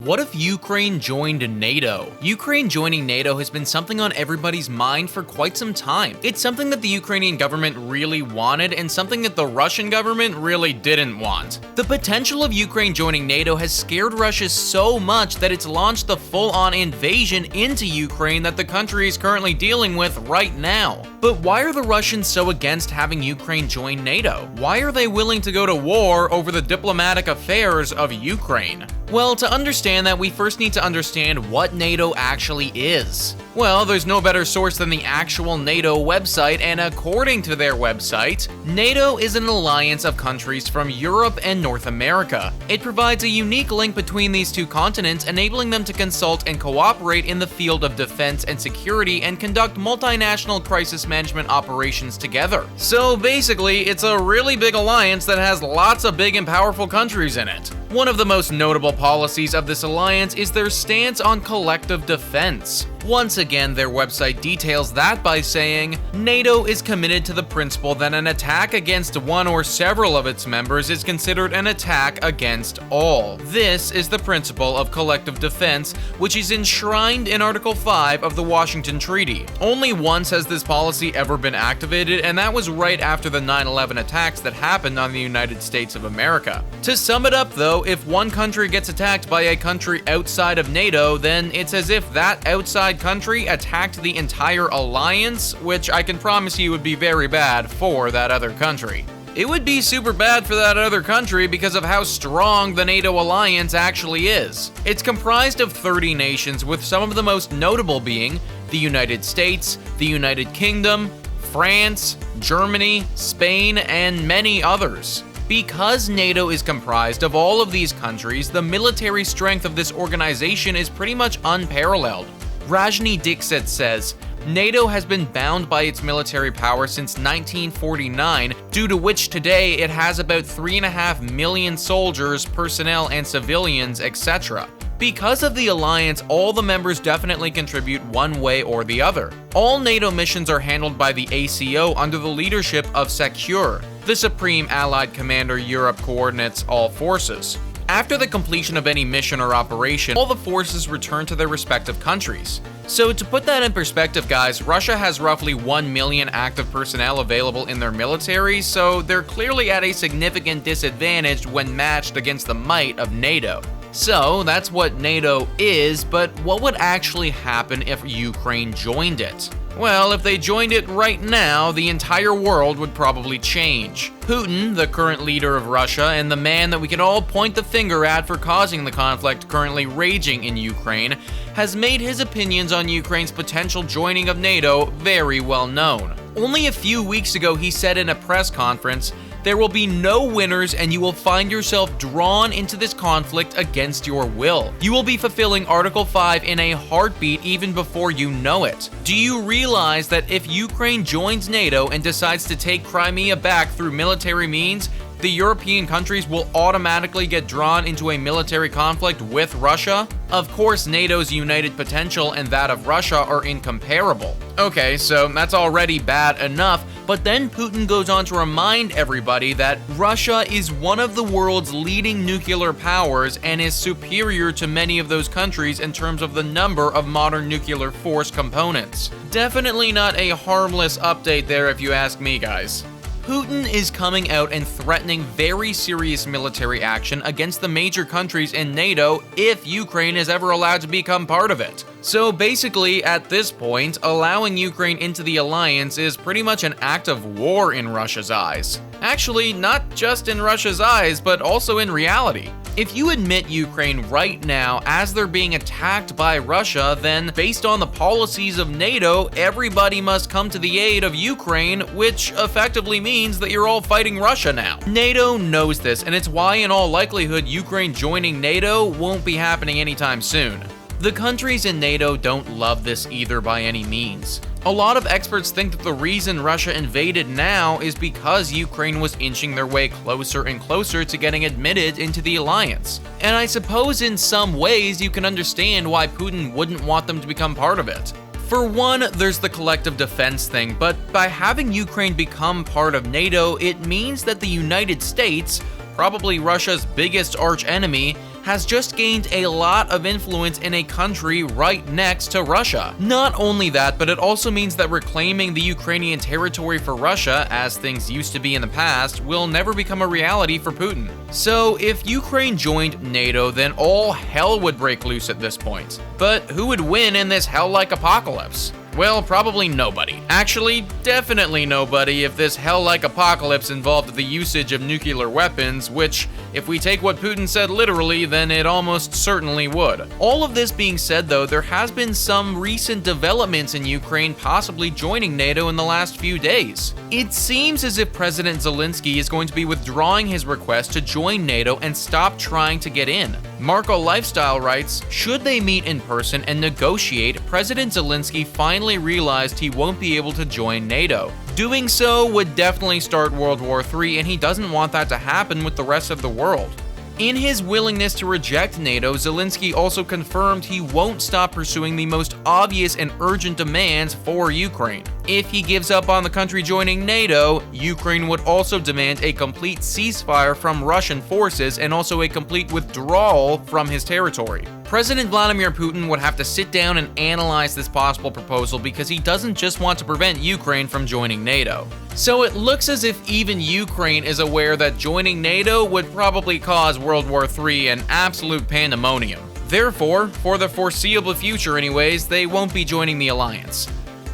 What if Ukraine joined NATO? Ukraine joining NATO has been something on everybody's mind for quite some time. It's something that the Ukrainian government really wanted and something that the Russian government really didn't want. The potential of Ukraine joining NATO has scared Russia so much that it's launched the full-on invasion into Ukraine that the country is currently dealing with right now. But why are the Russians so against having Ukraine join NATO? Why are they willing to go to war over the diplomatic affairs of Ukraine? Well, to understand that, we first need to understand what NATO actually is. Well, there's no better source than the actual NATO website, and according to their website, NATO is an alliance of countries from Europe and North America. It provides a unique link between these two continents, enabling them to consult and cooperate in the field of defense and security and conduct multinational crisis management operations together. So basically, it's a really big alliance that has lots of big and powerful countries in it. One of the most notable policies of this alliance is their stance on collective defense. Once again, their website details that by saying, NATO is committed to the principle that an attack against one or several of its members is considered an attack against all. This is the principle of collective defense, which is enshrined in Article 5 of the Washington Treaty. Only once has this policy ever been activated, and that was right after the 9/11 attacks that happened on the United States of America. To sum it up though, if one country gets attacked by a country outside of NATO, then it's as if that outside country attacked the entire alliance, which I can promise you would be very bad for that other country. It would be super bad for that other country because of how strong the NATO alliance actually is. It's comprised of 30 nations, with some of the most notable being the United States, the United Kingdom, France, Germany, Spain, and many others. Because NATO is comprised of all of these countries, the military strength of this organization is pretty much unparalleled. Rajni Dixit says, NATO has been bound by its military power since 1949, due to which today it has about 3.5 million soldiers, personnel, and civilians, etc. Because of the alliance, all the members definitely contribute one way or the other. All NATO missions are handled by the ACO under the leadership of SECURE. The Supreme Allied Commander Europe coordinates all forces. After the completion of any mission or operation, all the forces return to their respective countries. So to put that in perspective, guys, Russia has roughly 1 million active personnel available in their military, so they're clearly at a significant disadvantage when matched against the might of NATO. So that's what NATO is, but what would actually happen if Ukraine joined it? Well, if they joined it right now, the entire world would probably change. Putin, the current leader of Russia, and the man that we can all point the finger at for causing the conflict currently raging in Ukraine, has made his opinions on Ukraine's potential joining of NATO very well known. Only a few weeks ago, he said in a press conference, "There will be no winners, and you will find yourself drawn into this conflict against your will. You will be fulfilling Article 5 in a heartbeat even before you know it. Do you realize that if Ukraine joins NATO and decides to take Crimea back through military means, the European countries will automatically get drawn into a military conflict with Russia? Of course, NATO's united potential and that of Russia are incomparable." Okay, so that's already bad enough, but then Putin goes on to remind everybody that Russia is one of the world's leading nuclear powers and is superior to many of those countries in terms of the number of modern nuclear force components. Definitely not a harmless update there if you ask me, guys. Putin is coming out and threatening very serious military action against the major countries in NATO if Ukraine is ever allowed to become part of it. So basically, at this point, allowing Ukraine into the alliance is pretty much an act of war in Russia's eyes. Actually, not just in Russia's eyes, but also in reality. If you admit Ukraine right now as they're being attacked by Russia, then based on the policies of NATO, everybody must come to the aid of Ukraine, which effectively means that you're all fighting Russia now. NATO knows this, and it's why in all likelihood Ukraine joining NATO won't be happening anytime soon. The countries in NATO don't love this either by any means. A lot of experts think that the reason Russia invaded now is because Ukraine was inching their way closer and closer to getting admitted into the alliance. And I suppose in some ways you can understand why Putin wouldn't want them to become part of it. For one, there's the collective defense thing, but by having Ukraine become part of NATO, it means that the United States, probably Russia's biggest archenemy, has just gained a lot of influence in a country right next to Russia. Not only that, but it also means that reclaiming the Ukrainian territory for Russia, as things used to be in the past, will never become a reality for Putin. So if Ukraine joined NATO, then all hell would break loose at this point. But who would win in this hell-like apocalypse? Well, probably nobody. Actually, definitely nobody if this hell-like apocalypse involved the usage of nuclear weapons, which, if we take what Putin said literally, then it almost certainly would. All of this being said though, there has been some recent developments in Ukraine possibly joining NATO in the last few days. It seems as if President Zelensky is going to be withdrawing his request to join NATO and stop trying to get in. Marco Lifestyle writes, should they meet in person and negotiate, President Zelensky finally realized he won't be able to join NATO. Doing so would definitely start World War III, and he doesn't want that to happen with the rest of the world. In his willingness to reject NATO, Zelensky also confirmed he won't stop pursuing the most obvious and urgent demands for Ukraine. If he gives up on the country joining NATO, Ukraine would also demand a complete ceasefire from Russian forces and also a complete withdrawal from his territory. President Vladimir Putin would have to sit down and analyze this possible proposal because he doesn't just want to prevent Ukraine from joining NATO. So it looks as if even Ukraine is aware that joining NATO would probably cause World War III an absolute pandemonium. Therefore, for the foreseeable future anyways, they won't be joining the alliance.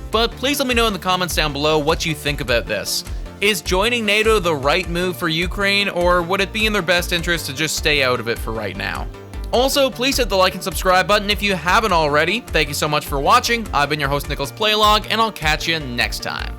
But please let me know in the comments down below what you think about this. Is joining NATO the right move for Ukraine, or would it be in their best interest to just stay out of it for right now? Also, please hit the like and subscribe button if you haven't already. Thank you so much for watching. I've been your host, Nicholas Playlog, and I'll catch you next time.